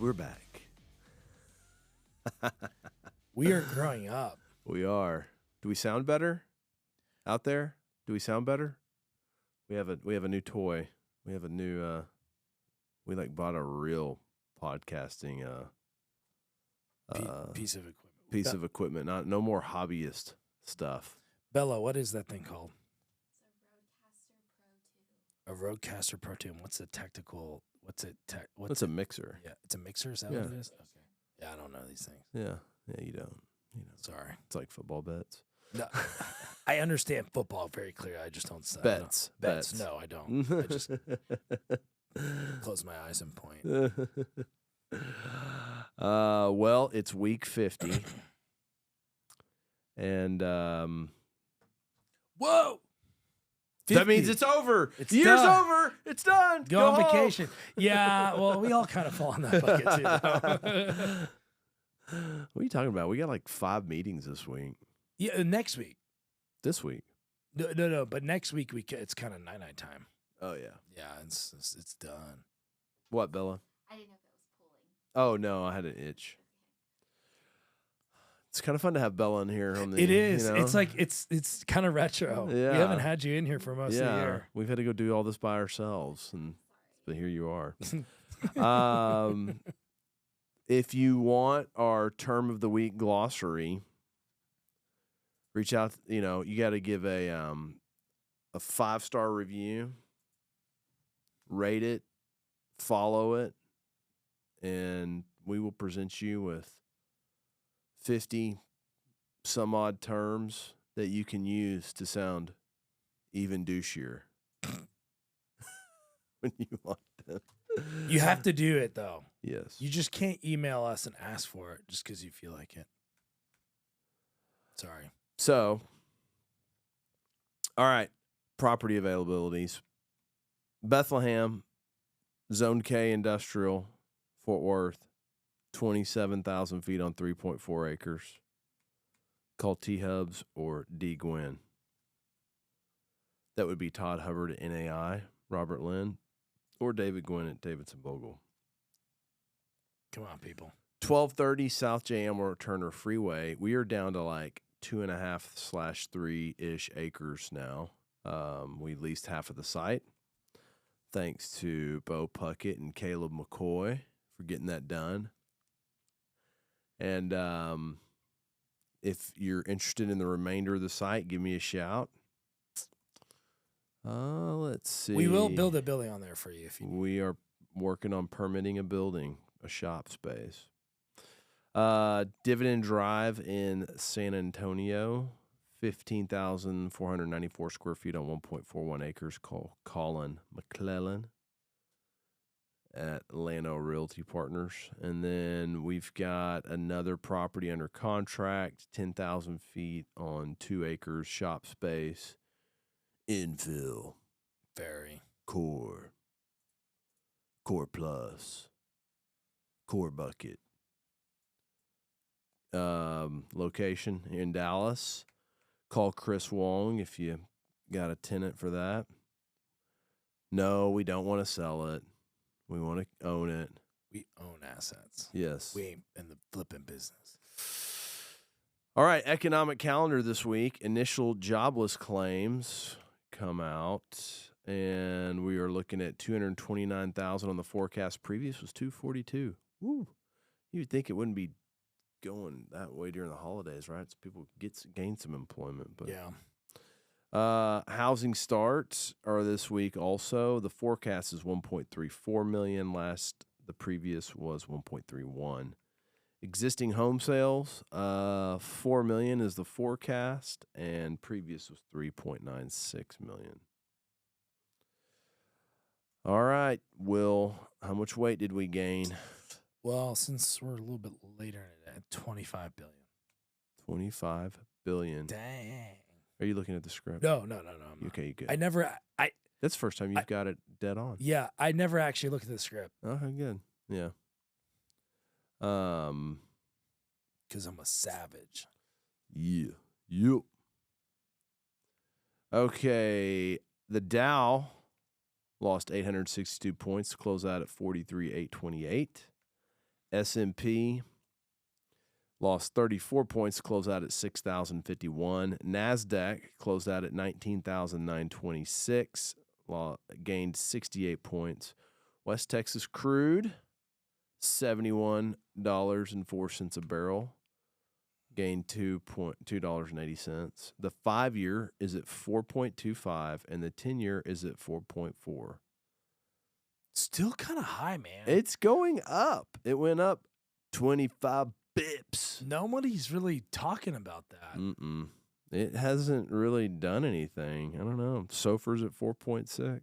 we're back. We are growing up. We are. Do we sound better out there? Do we sound better? We have a new toy. We have a new we bought a real podcasting Piece of equipment. piece of equipment. No more hobbyist stuff. Bella, what is that thing called? A Rodecaster Pro 2. What's the technical? What's a mixer? Yeah, it's a mixer. Is that Yeah. what it is? Okay. Yeah, I don't know these things. Yeah, you don't. Sorry. It's like football bets. No, I understand football very clearly. I just don't. Bets. Bets. No, I don't. I just close my eyes and point. Well, it's week 50, and Whoa. 50. that means it's over. It's Year's done. over. It's done. Go on home. vacation. Yeah, well, we all kind of fall in that bucket too. though. What are you talking about? We got like 5 meetings this week. Yeah, next week. This week. No. But next week it's kind of night time. Oh yeah. Yeah, it's done. What, Bella? I didn't know if that was pulling. Oh no, I had an itch. It's kind of fun to have Bella in here on the. It is. You know? It's like it's kind of retro. Yeah. We haven't had you in here for most of the Yeah, year. we've had to go do all this by ourselves, but here you are. If you want our term of the week glossary, reach out. You got to give a 5-star review, rate it, follow it, and we will present you with 50 some odd terms that you can use to sound even douchier when you want them. You have to do it though. Yes. You just can't email us and ask for it just because you feel like it. Sorry. So, all right, property availabilities. Bethlehem, Zone K Industrial, Fort Worth, 27,000 feet on 3.4 acres. Call T-Hubs or D. Gwynn. That would be Todd Hubbard at NAI, Robert Lynn, or David Gwynn at Davidson Bogle. Come on, people. 1230 South J. Elmore Turner Freeway. We are down to like 2.5/3-ish acres now. We leased half of the site. Thanks to Bo Puckett and Caleb McCoy for getting that done. And if you're interested in the remainder of the site, give me a shout. Let's see. We will build a building on there for you if you need. We are working on permitting a building, a shop space. Dividend Drive in San Antonio, 15,494 square feet on 1.41 acres. Call Colin McClellan at Llano Realty Partners. And then we've got another property under contract, 10,000 feet on 2 acres, shop space, infill, Very. core plus, core bucket. Location in Dallas. Call Chris Wong if you got a tenant for that. No, we don't want to sell it. We want to own it. We own assets. Yes. We ain't in the flipping business. All right, economic calendar this week. Initial jobless claims come out, and we are looking at 229,000 on the forecast. Previous was 242. Woo. You'd think it wouldn't be going that way during the holidays, right? So people gain some employment. But Yeah. housing starts are this week also. The forecast is 1.34 million. The previous was 1.31. Existing home sales, 4 million is the forecast, and previous was 3.96 million. All right, Will, how much weight did we gain? Well, since we're a little bit later at 25 billion. 25 billion. Dang. Are you looking at the script? No. I'm not. Okay, you good. That's the first time you've got it dead on. Yeah, I never actually looked at the script Okay, good. Yeah. because I'm a savage. Yeah. Yep. Okay. The Dow lost 862 points to close out at 43,828. S&P lost 34 points to close out at 6,051. NASDAQ closed out at 19,926, gained 68 points. West Texas crude, $71.04 a barrel, gained $2.80. The 5-year is at 4.25, and the 10-year is at 4.4. Still kind of high, man. It's going up. It went up 25 bips. Nobody's really talking about that. It hasn't really done anything. I don't know. SOFR's at 4.6.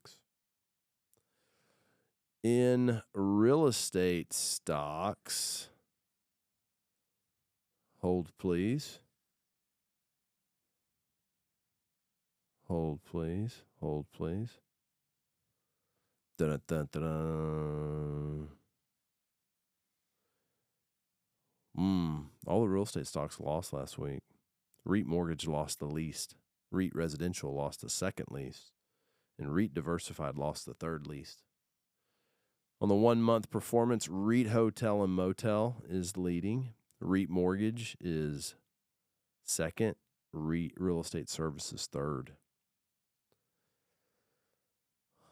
In real estate stocks, hold please. Hold please. Hold please. Dun-dun-dun-dun. All the real estate stocks lost last week. REIT mortgage lost the least. REIT residential lost the second least. And REIT diversified lost the third least. On the 1-month performance, REIT hotel and motel is leading. REIT mortgage is second. REIT real estate services third.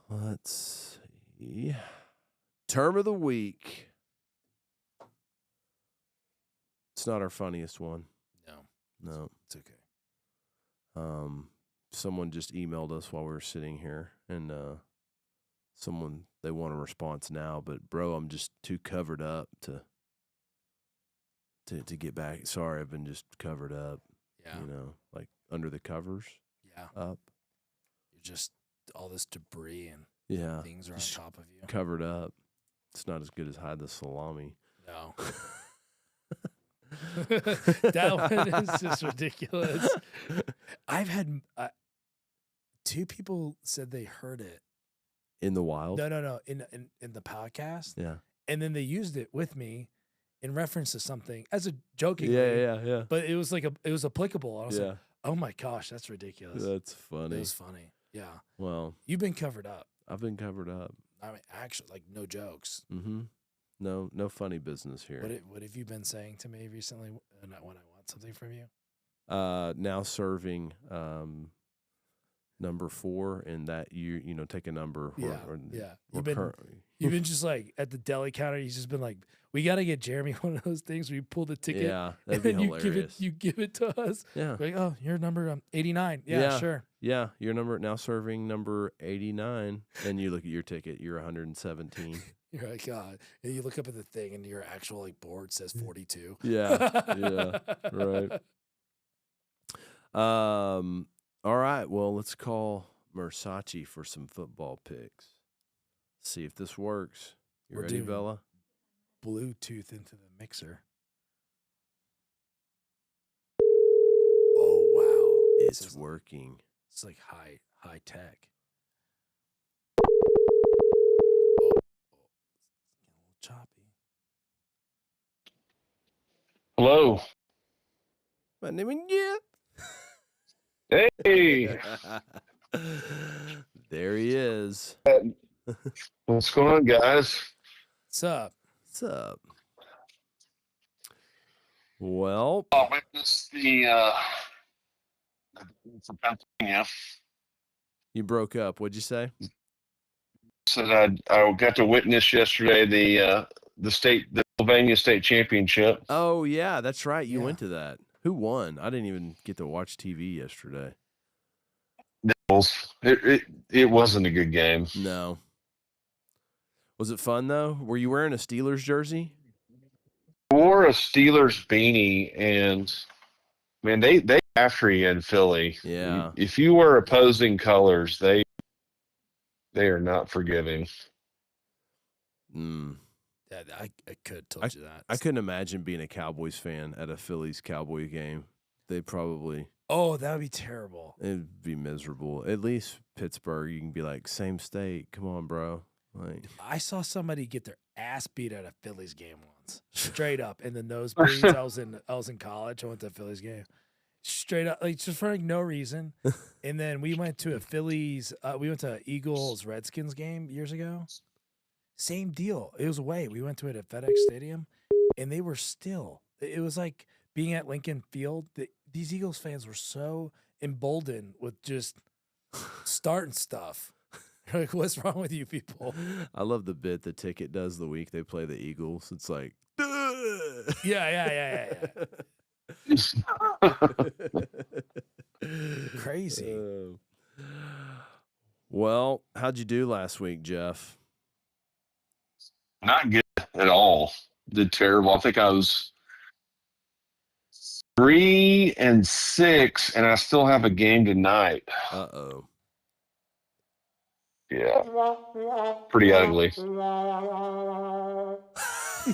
Let's see. Term of the week. It's not our funniest one. No. It's okay. Someone just emailed us while we were sitting here, and they want a response now, but bro, I'm just too covered up to get back. Sorry, I've been just covered up. Yeah. Like under the covers. Yeah. Up. You're just all this debris and things are on top of you. Covered up. It's not as good as hide the salami. No. That one is just ridiculous. I've had 2 people said they heard it in the wild. No, in the podcast. Yeah, and then they used it with me in reference to something as a joking. Yeah. But it was it was applicable. I was Yeah. like, oh my gosh, that's ridiculous. That's funny. It was funny. Yeah. Well, You've been covered up. I've been covered up. I mean, actually, like no jokes. Mm-hmm. No funny business here. What have you been saying to me recently when I want something from you? Now serving number 4, and that you take a number. Yeah. You've been just like at the deli counter. You've just been like, we got to get Jeremy one of those things where you pull the ticket. Yeah, and that'd be then hilarious. you give it to us. Yeah. Like, oh, your number 89. Yeah, sure. Yeah, your number now serving number 89, and you look at your ticket. You're 117. You're like, God. And you look up at the thing, and your actual board says 42. Yeah, right. All right. Well, let's call Mersace for some football picks. See if this works. You ready, Bella? Bluetooth into the mixer. Oh wow, it's working. It's like high tech. Choppy. Hello. My name is Jeff. Hey. There he is. What's going on, guys? What's up? What's up? Well, I witnessed the for Pennsylvania. You broke up. What'd you say? Said I got to witness yesterday the Pennsylvania State Championship. Oh yeah, that's right. You went to that. Who won? I didn't even get to watch TV yesterday. It wasn't a good game. No. Was it fun though? Were you wearing a Steelers jersey? I wore a Steelers beanie, and man, they after you in Philly. Yeah. If you wear opposing colors, they are not forgiving. Yeah, I could have told you that. I couldn't imagine being a Cowboys fan at a Phillies Cowboy game. They'd probably. Oh, that would be terrible. It'd be miserable. At least Pittsburgh, you can be like, same state. Come on, bro. Like, I saw somebody get their ass beat at a Phillies game once, straight up in the nosebleeds. I was in college. I went to a Phillies game, straight up, like just for like no reason. And then we went to a Phillies. We went to Eagles Redskins game years ago. Same deal. It was away. We went to it at FedEx Stadium, and they were still. It was like being at Lincoln Field. These Eagles fans were so emboldened with just starting stuff. You're like, what's wrong with you people? I love the bit the Ticket does the week they play the Eagles. It's like, "Duh!" Yeah. Crazy. Well, how'd you do last week, Jeff? Not good at all. Did terrible. I think I was 3-6, and I still have a game tonight. Uh-oh. Yeah, pretty ugly.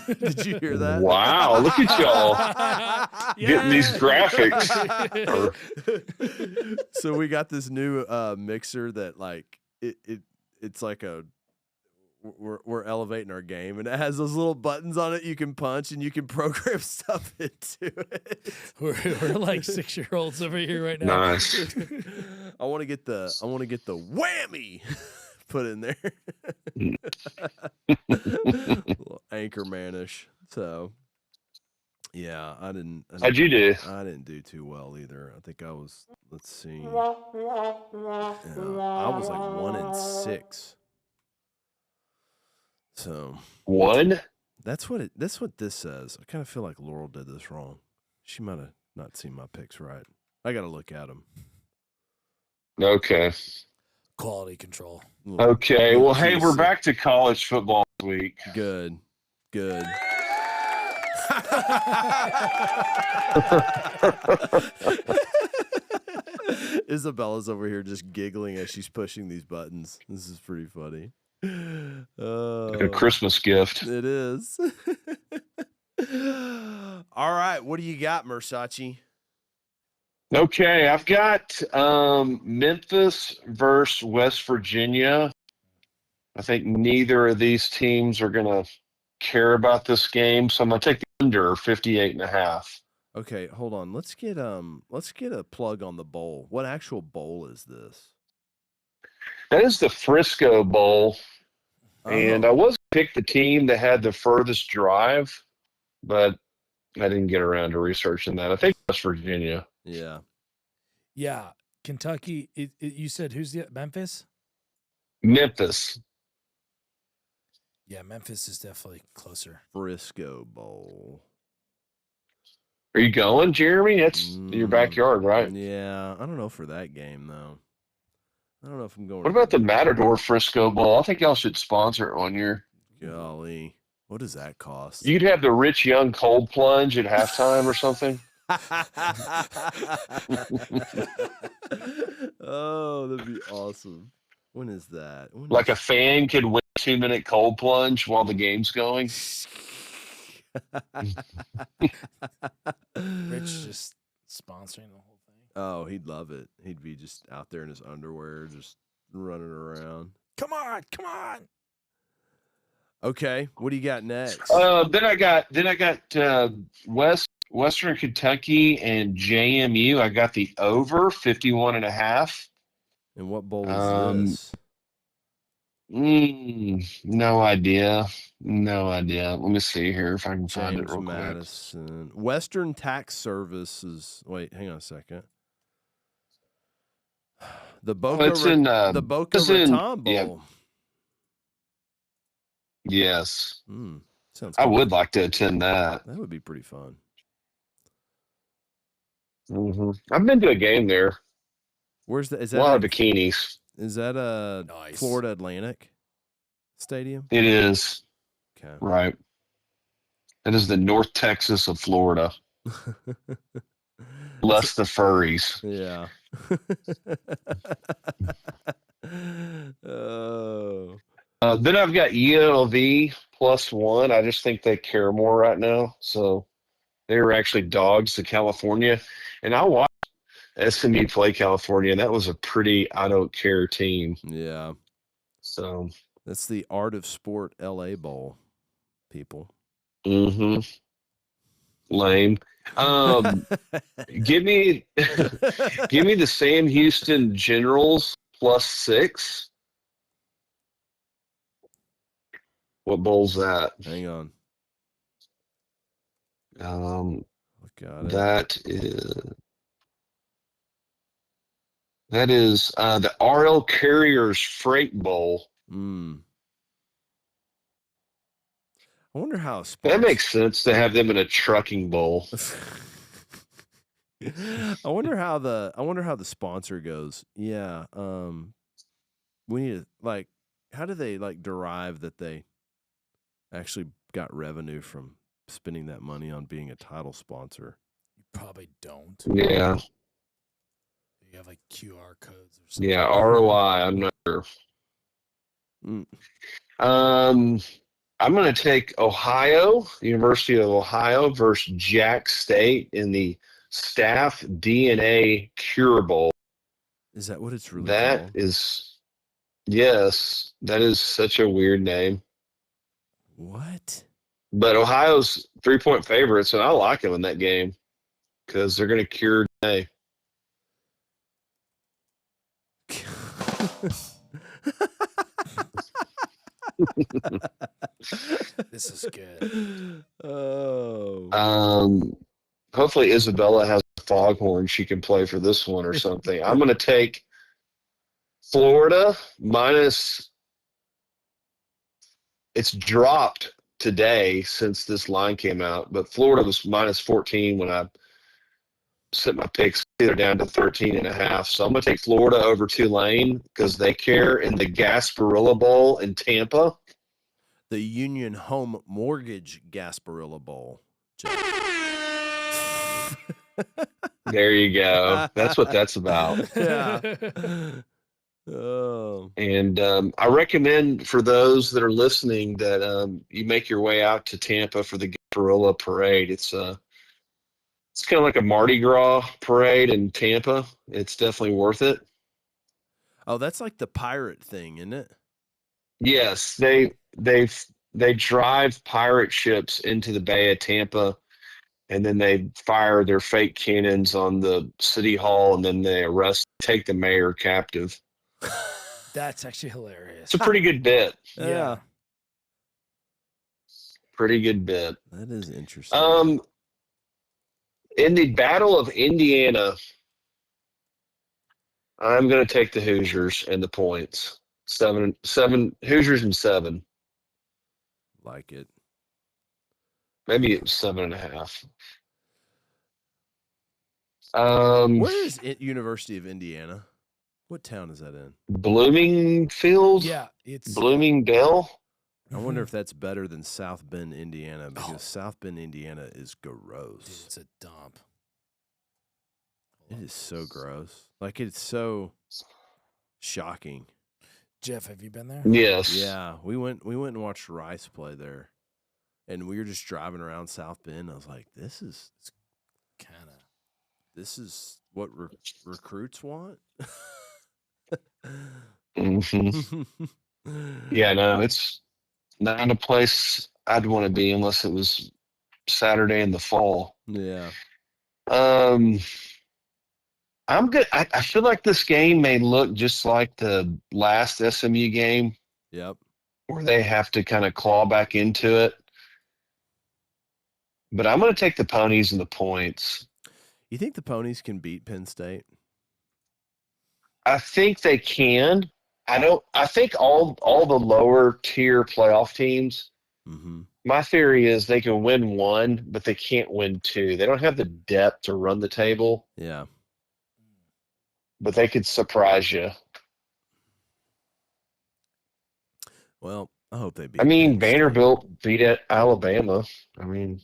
Did you hear that? Wow, look at y'all getting these graphics. So we got this new mixer that like it's like we're elevating our game, and it has those little buttons on it you can punch and you can program stuff into it. We're like 6-year-olds over here right now. Nice. I want to get the whammy put in there. Little Anchorman-ish. So yeah, How'd you do? I didn't do too well either. I think I was, let's see. Yeah, I was like 1-6. So 1? that's what this says. I kind of feel like Laurel did this wrong. She might have not seen my picks right. I got to look at them. Okay. Quality control. Okay. Well, hey, we're back to college football this week. Good. Isabella's over here just giggling as she's pushing these buttons. This is pretty funny. Like a Christmas gift. It is. All right, what do you got, Mersace? Okay, I've got Memphis versus West Virginia. I think neither of these teams are going to care about this game, so I'm going to take the under 58.5. Okay, hold on. Let's get a plug on the bowl. What actual bowl is this? That is the Frisco Bowl, and I Oh, was pick the team that had the furthest drive, but I didn't get around to researching that. I think West Virginia. yeah. Yeah, Kentucky. You said who's the Memphis? Memphis. Yeah, Memphis is definitely closer. Frisco Bowl. Are you going, Jeremy? That's your backyard, right? Yeah, I don't know for that game though. I don't know if I'm going. What about the Matador Frisco Bowl? I think y'all should sponsor it one year. Golly, what does that cost? You'd have the Rich Young cold plunge at halftime or something. Oh, that'd be awesome. When is that? Like a fan could win a 2-minute cold plunge while the game's going. Rich just sponsoring the whole thing. Oh, he'd love it. He'd be just out there in his underwear, just running around. Come on. Okay, what do you got next? Then I got Western Kentucky and JMU. I got the over 51.5. And what bowl is this? No idea. Let me see here if I can find it James real quick. Madison. Western Tax Services. Wait, hang on a second. The Boca it's in, the Boca it's in- Raton Bowl. yeah. Yes, Sounds I cool. would like to attend that. That would be pretty fun. I've been to a game there. Where's the is A lot of that bikinis. is that Nice. Florida Atlantic Stadium? It is, Okay. right. It is the North Texas of Florida. Less the furries. Yeah. Oh. Then I've got UNLV +1. I just think they care more right now. So they were actually dogs to California. And I watched SMU play California, and that was a pretty I don't care team. Yeah. So, That's the Art of Sport LA Bowl, people. lame. Give me the Sam Houston Generals +6. What bowl's that? Hang on. Got it. That is the RL Carriers Freight Bowl. I wonder how That makes sense to have them in a trucking bowl. I wonder how the sponsor goes. Yeah. We need to, like, how do they like derive that they actually got revenue from spending that money on being a title sponsor? You probably don't. Yeah. You have like QR codes or something. Yeah, ROI. I'm not sure. I'm going to take Ohio, University of Ohio versus Jack State in the Staff DNA Cure Bowl. Is that what it's really That called? Yes, that is such a weird name. What? But Ohio's 3-point favorites, and I like them in that game because they're going to cure DNA. This is good. Oh. Hopefully Isabella has a foghorn she can play for this one or something. I'm going to take Florida minus. It's dropped today since this line came out, but Florida was minus 14 when I set my picks either down to 13.5. So I'm going to take Florida over Tulane because they care in the Gasparilla Bowl in Tampa. The Union Home Mortgage Gasparilla Bowl. There you go. That's what that's about. Yeah. Oh. And I recommend for those that are listening that you make your way out to Tampa for the Gasparilla Parade. It's kind of like a Mardi Gras parade in Tampa. It's definitely worth it. Oh, that's like the pirate thing, isn't it? Yes, they drive pirate ships into the Bay of Tampa, and then they fire their fake cannons on the city hall, and then they take the mayor captive. That's actually hilarious. It's a pretty good bit. Yeah. Pretty good bit. That is interesting. In the Battle of Indiana, I'm going to take the Hoosiers and the points. 7 Hoosiers and 7. Like it. Maybe it's 7.5. Where is it, University of Indiana? What town is that in? Bloomingfield? Yeah, it's Bloomingdale? I wonder if that's better than South Bend, Indiana, because South Bend, Indiana is gross. Dude, it's a dump. It is so gross. Like, it's so shocking. Jeff, have you been there? Yes. Yeah, we went and watched Rice play there, and we were just driving around South Bend. I was like, this is what recruits want. Mm-hmm. Yeah, no, it's not a place I'd want to be unless it was Saturday in the fall. Yeah. I'm good. I feel like this game may look just like the last SMU game. Yep. Where they have to kind of claw back into it. But I'm going to take the Ponies and the points. You think the Ponies can beat Penn State? I think they can. I think all the lower tier playoff teams. Mm-hmm. My theory is they can win one, but they can't win two. They don't have the depth to run the table. Yeah. But they could surprise you. Well, I hope they beat. I mean, Vanderbilt beat Alabama. I mean,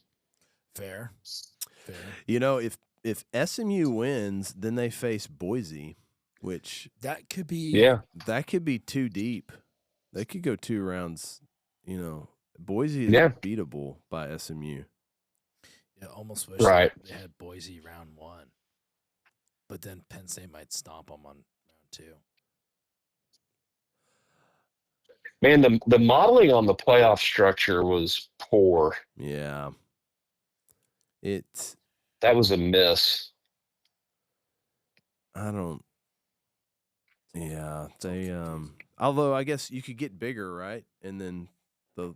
fair. You know, if SMU wins, then they face Boise, which that could be too deep. They could go 2 rounds. You know, Boise is beatable by SMU. Yeah, almost wish they had Boise round 1, but then Penn State might stomp them on round 2. Man, the modeling on the playoff structure was poor. Yeah. That was a miss. Yeah, they although I guess you could get bigger, right? And then the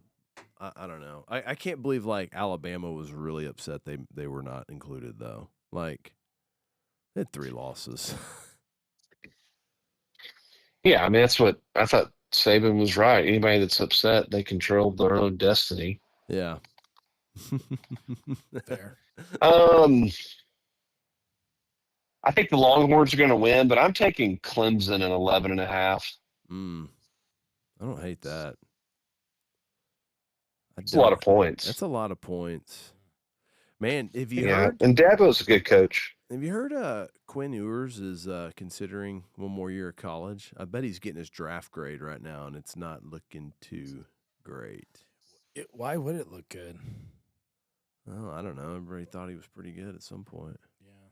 I don't know. I can't believe like Alabama was really upset they were not included though. Like they had 3 losses. Yeah, I mean that's what I thought. Saban was right. Anybody that's upset, they control their own destiny. Yeah. Fair. I think the Longhorns are going to win, but I'm taking Clemson at 11.5. I don't hate that. It's a lot of points. That's a lot of points. Man, have you Yeah, heard? and Dabo's a good coach. Have you heard? Quinn Ewers is considering one more year of college. I bet he's getting his draft grade right now, and it's not looking too great. Why would it look good? Oh, I don't know. Everybody thought he was pretty good at some point. Yeah,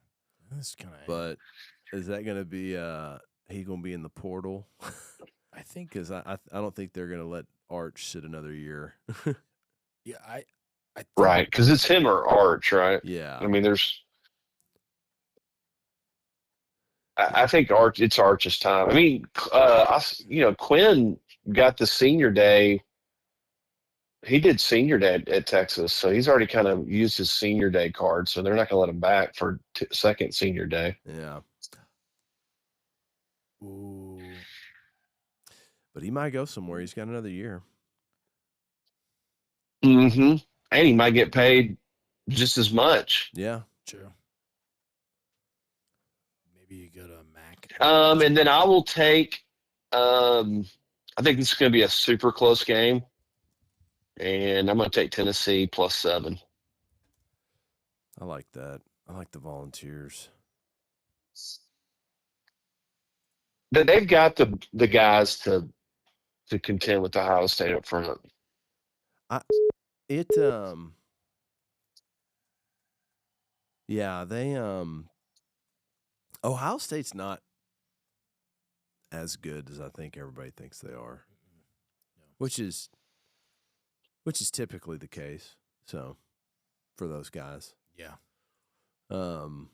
that's kind of. But is that going to be? He going to be in the portal? I think because I don't think they're going to let Arch sit another year. Yeah, I think, Right, because it's him or Arch, right? Yeah. I mean, I think it's Arch's time. I mean, Quinn got the senior day. He did senior day at Texas, so he's already kind of used his senior day card. So they're not going to let him back for second senior day. Yeah. Ooh. But he might go somewhere. He's got another year. Mm-hmm. And he might get paid just as much. Yeah. True. Maybe you go to Mac. And then I will take. I think this is going to be a super close game, and I'm going to take Tennessee +7. I like that. I like the Volunteers. They've got the guys to contend with Ohio State up front. Yeah, they Ohio State's not as good as I think everybody thinks they are. Which is typically the case. So for those guys. Yeah. And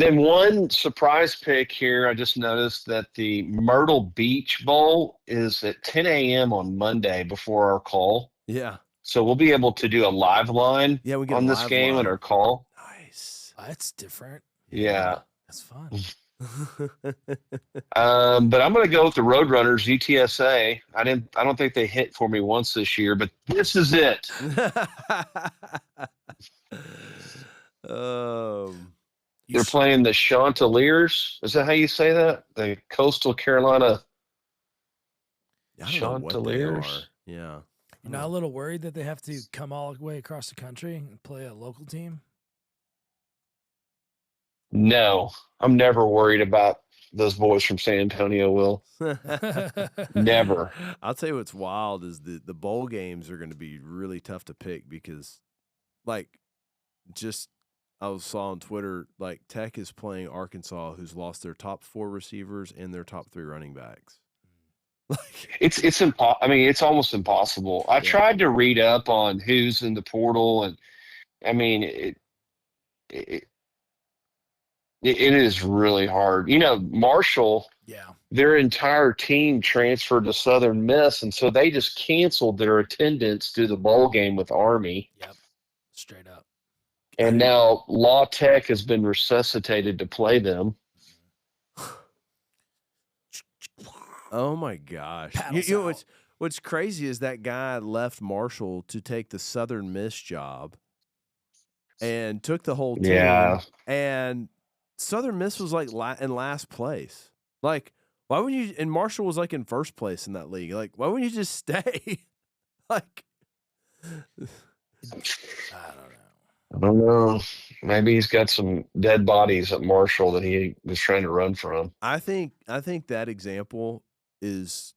then one surprise pick here, I just noticed that the Myrtle Beach Bowl is at 10 a.m. on Monday before our call. Yeah. So we'll be able to do a live line we get on this game at our call. Nice. That's different. Yeah. That's fun. But I'm going to go with the Roadrunners, UTSA. I don't think they hit for me once this year, but this is it. They're playing the Chanticleers. Is that how you say that? The Coastal Carolina Chanticleers. Yeah. You're not a little worried that they have to come all the way across the country and play a local team? No, I'm never worried about those boys from San Antonio, Will. Never. I'll tell you what's wild is the bowl games are going to be really tough to pick because, like, I saw on Twitter, like, Tech is playing Arkansas, who's lost their top 4 receivers and their top 3 running backs. Like, it's almost impossible. I tried to read up on who's in the portal, and I mean, it is really hard. Marshall, their entire team transferred to Southern Miss, and so they just canceled their attendance to the bowl game with Army. Yep, straight up. And now La Tech has been resuscitated to play them. Oh my gosh! What's crazy is that guy left Marshall to take the Southern Miss job, and took the whole team. Yeah, and Southern Miss was like in last place. Like, why wouldn't you? And Marshall was like in first place in that league. Like, why wouldn't you just stay? Like, I don't know. Maybe he's got some dead bodies at Marshall that he was trying to run from. I think that example is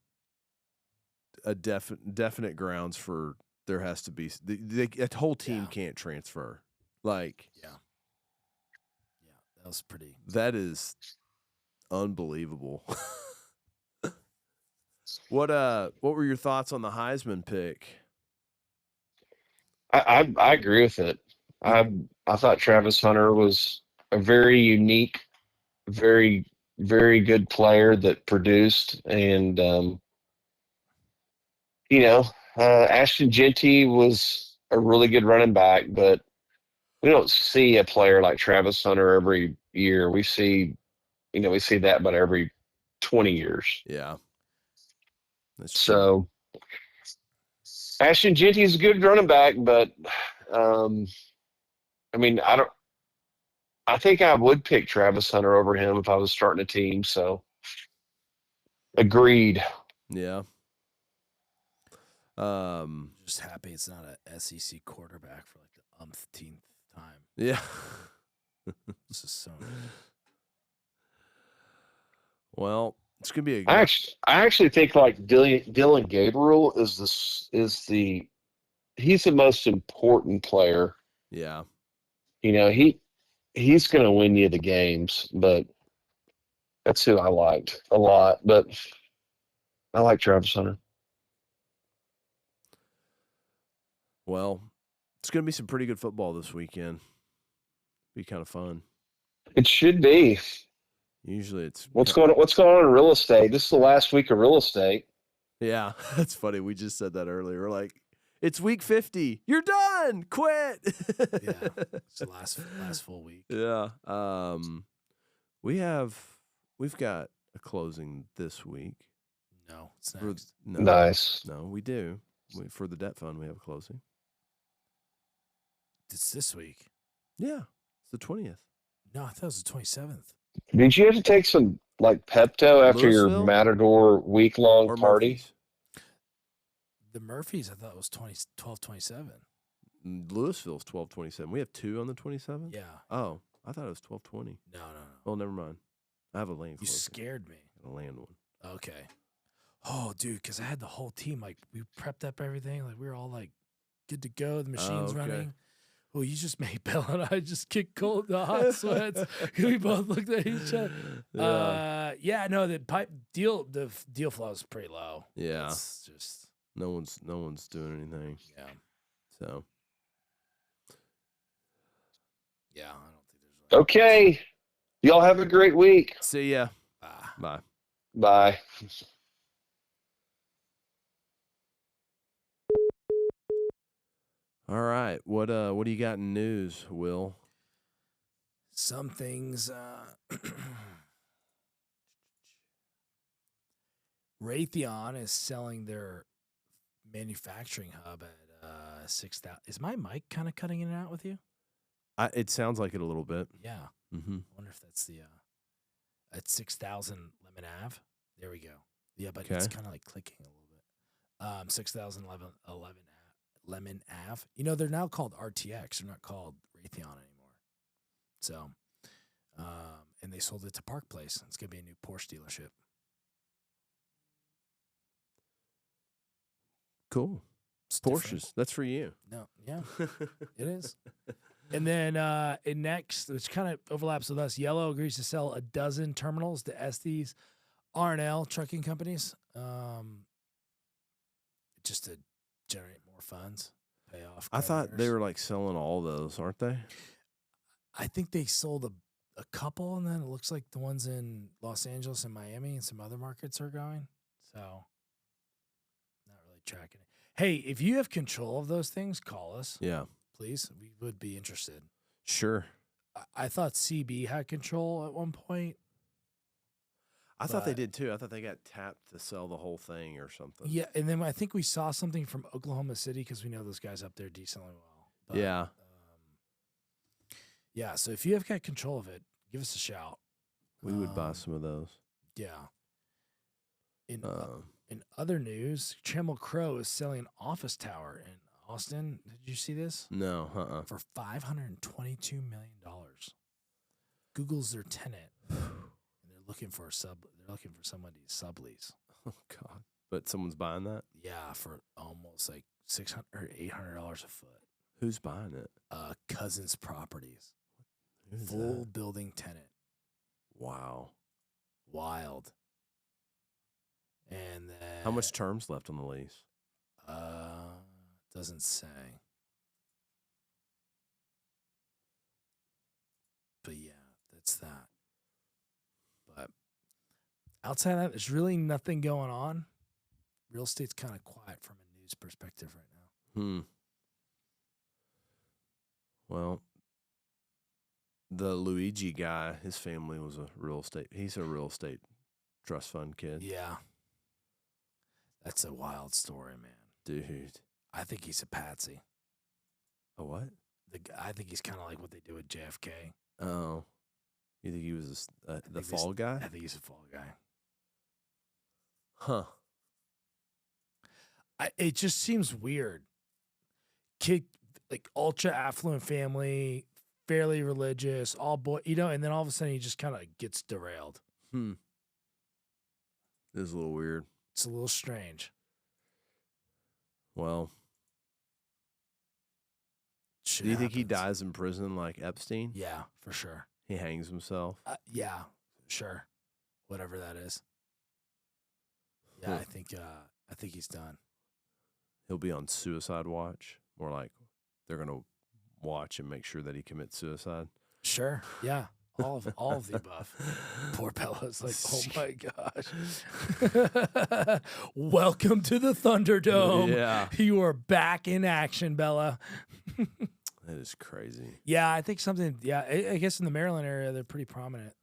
a definite grounds for there has to be that whole team can't transfer. Like, that was pretty. That is unbelievable. What were your thoughts on the Heisman pick? I agree with it. I thought Travis Hunter was a very unique, very, very good player that produced, and Ashton Genty was a really good running back, but we don't see a player like Travis Hunter every year. We see that about every 20 years. Yeah. That's true. So Ashton Genty is a good running back, but I think I would pick Travis Hunter over him if I was starting a team. So agreed. Yeah. Just happy it's not a SEC quarterback for like the umpteenth time. Yeah. This is so. Well, it's gonna be a. I actually think like Dylan Gabriel he's the most important player. Yeah. He's going to win you the games, but that's who I liked a lot. But I like Travis Hunter. Well, it's gonna be some pretty good football this weekend. Be kind of fun. It should be. Usually it's What's going on in real estate? This is the last week of real estate. Yeah, that's funny. We just said that earlier. We're like, it's week 50. You're done. Quit. Yeah, it's the last full week. Yeah. We've got a closing this week. No, it's next. Nice. No, we do. For the debt fund, we have a closing. It's this week. Yeah, it's the 20th. No, I thought it was the 27th. Did you have to take some like Pepto after your Louisville? Matador week-long Or party? Murphy's? The Murphys, I thought it was 12/27. Louisville's 12/27. We have two on the 27th? Yeah. Oh, I thought it was 12/20. No. Oh, never mind. I have a land You closing. scared me. A land one. Okay. Oh, dude, because I had the whole team. Like, we prepped up everything. Like, we were all, like, good to go. The machine's okay. running. Well, you just made Bill and I just kick cold the hot sweats. We both looked at each other. The deal flow is pretty low. Yeah. It's just No one's doing anything. yeah. So Yeah, I don't think there's Okay. Y'all have a great week. see ya. Ah. Bye. Bye. All right. What do you got in news, Will? Some things Raytheon is selling their manufacturing hub at 6,000. Is my mic kind of cutting in and out with you? It sounds like it a little bit. Yeah. Mm-hmm. I wonder if that's the at 6,000 Lemon Ave. There we go. Yeah, but Okay. it's kind of like clicking a little bit. 6,011 Lemon Ave. You know, they're now called RTX. They're not called Raytheon anymore. So, and they sold it to Park Place. It's gonna be a new Porsche dealership. Cool. It's different. Porsches. That's for you. No, yeah, it is. And then in next, which kind of overlaps with us, Yellow agrees to sell a dozen terminals to Estes R&L trucking companies, just to generate more funds, pay off. I thought they creditors. were like selling all those, aren't they? I think they sold a couple, and then it looks like the ones in Los Angeles and Miami and some other markets are going. So, not really tracking it. Hey, if you have control of those things, call us, Yeah. please. We would be interested. Sure. I thought CB had control at one point. I thought they But- did too. I thought they got tapped to sell the whole thing or something. Yeah, and then I think we saw something from Oklahoma City because we know those guys up there decently well. But, Yeah. yeah, so if you have got control of it, give us a shout. We would buy Um, some of those. Yeah. In other news, Trammell Crow is selling an office tower in Austin. Did you see this? No. For $522 million. Google's their tenant. And they're looking for somebody to sublease. Oh God. But someone's buying that. Yeah, for almost like $600 or $800 a foot. Who's buying it? Cousins Properties. Who's Full that? building tenant. Wow. Wild. And then How much terms left on the lease? Doesn't say. But yeah, that's that. But outside of that, there's really nothing going on. Real estate's kind of quiet from a news perspective right now. Well, the Luigi guy, his family was a real estate. He's a real estate trust fund kid. Yeah. That's a wild story, man. Dude. I think he's a patsy. A what? I think he's kind of like what they do with JFK. Oh. You think he was the think fall guy? I think he's a fall guy. Huh. It just seems weird. Kid, like ultra affluent family, fairly religious, all boy, and then all of a sudden he just kind of gets derailed. It is a little weird. It's a little strange. Well, Shit do you think he happens. dies in prison like Epstein? Yeah, for sure. He hangs himself? Yeah, sure. Whatever that is. Yeah, Huh. I think he's done. He'll be on suicide watch. More like they're going to watch and make sure that he commits suicide. Sure. Yeah. All of the above. Poor Bella's like, oh my gosh. Welcome to the Thunderdome. Yeah. You are back in action, Bella. That is crazy. Yeah, I think something. Yeah, I guess in the Maryland area they're pretty prominent.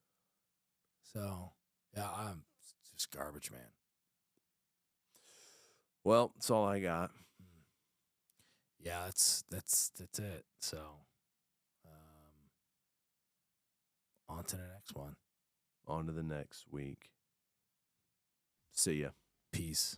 So yeah, I'm just garbage, man. Well, that's all I got. Yeah, that's it. So, on to the next one. On to the next week. See ya. Peace.